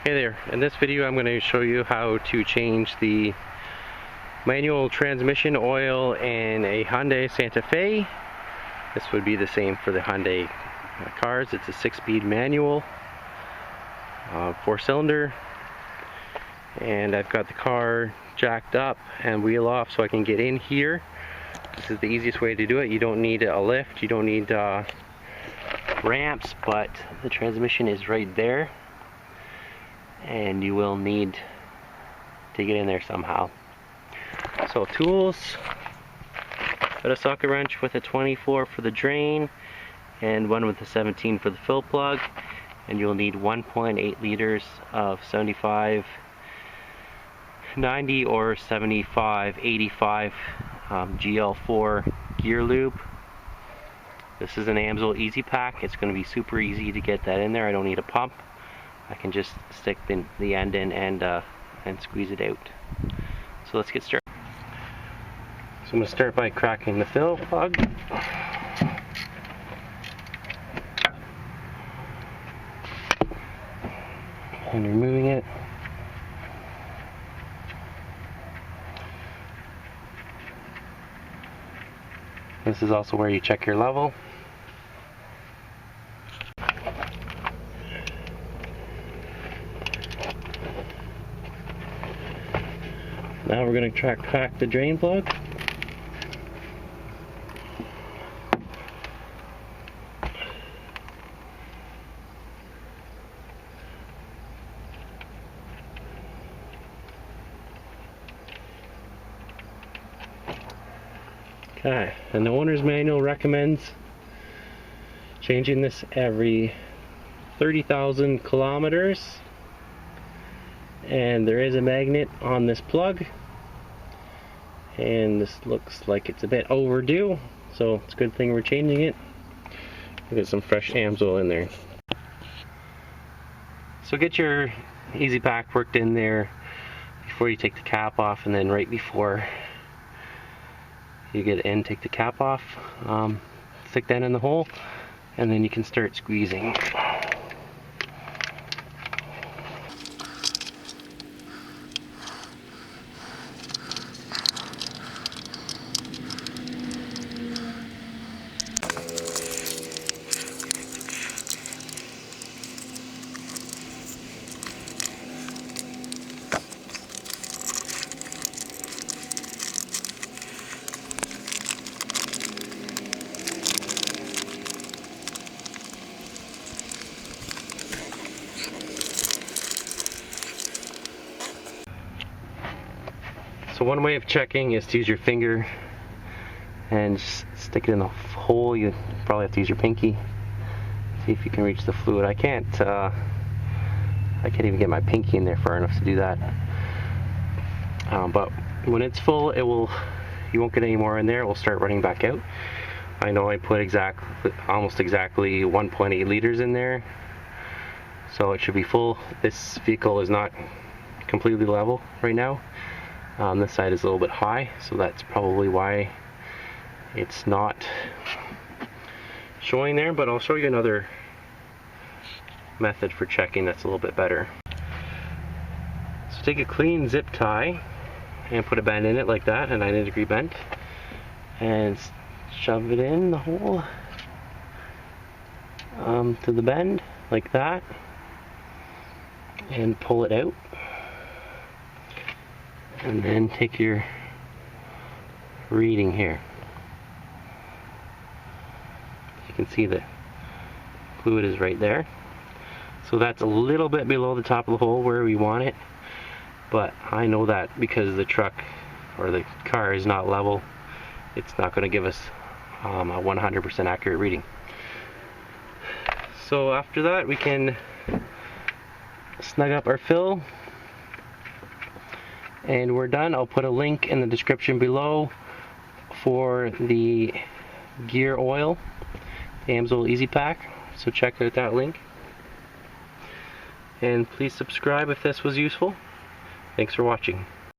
Hey there, in this video I'm going to show you how to change the manual transmission oil in a Hyundai Santa Fe. This would be the same for the Hyundai cars. It's a 6-speed manual, 4-cylinder, and I've got the car jacked up and wheel off so I can get in here. This is the easiest way to do it. You don't need a lift, you don't need ramps, but the transmission is right there. And you will need to get in there somehow. So tools, got a socket wrench with a 24 for the drain and one with a 17 for the fill plug, and you'll need 1.8 liters of 75 90 or 75 85 GL4 gear lube. This is an Amsoil Easy Pack. It's going to be super easy to get that in there. I don't need a pump. I can just stick the end in and squeeze it out. So let's get started. So I'm going to start by cracking the fill plug. And removing it. This is also where you check your level. Now we're going to crack the drain plug. Okay, and the owner's manual recommends changing this every 30,000 kilometers. And there is a magnet on this plug. And this looks like it's a bit overdue, so it's a good thing we're changing it. We'll get some fresh Amsoil in there. So get your Easy Pack worked in there before you take the cap off, and then right before you get in, take the cap off, stick that in the hole, and then you can start squeezing. So one way of checking is to use your finger and just stick it in the hole. You probably have to use your pinky. See if you can reach the fluid. I can't even get my pinky in there far enough to do that. But when it's full, you won't get any more in there. It will start running back out. I know I put almost exactly 1.8 liters in there, so it should be full. This vehicle is not completely level right now. This side is a little bit high, so that's probably why it's not showing there, but I'll show you another method for checking that's a little bit better. So take a clean zip tie and put a bend in it like that, a 90-degree bend, and shove it in the hole to the bend like that, and pull it out. And then take your reading here. You can see the fluid is right there. So that's a little bit below the top of the hole where we want it. But I know that because the truck or the car is not level, it's not going to give us a 100% accurate reading. So after that, we can snug up our fill. And we're done. I'll put a link in the description below for the gear oil, the Amsoil Easy Pack. So check out that link. And please subscribe if this was useful. Thanks for watching.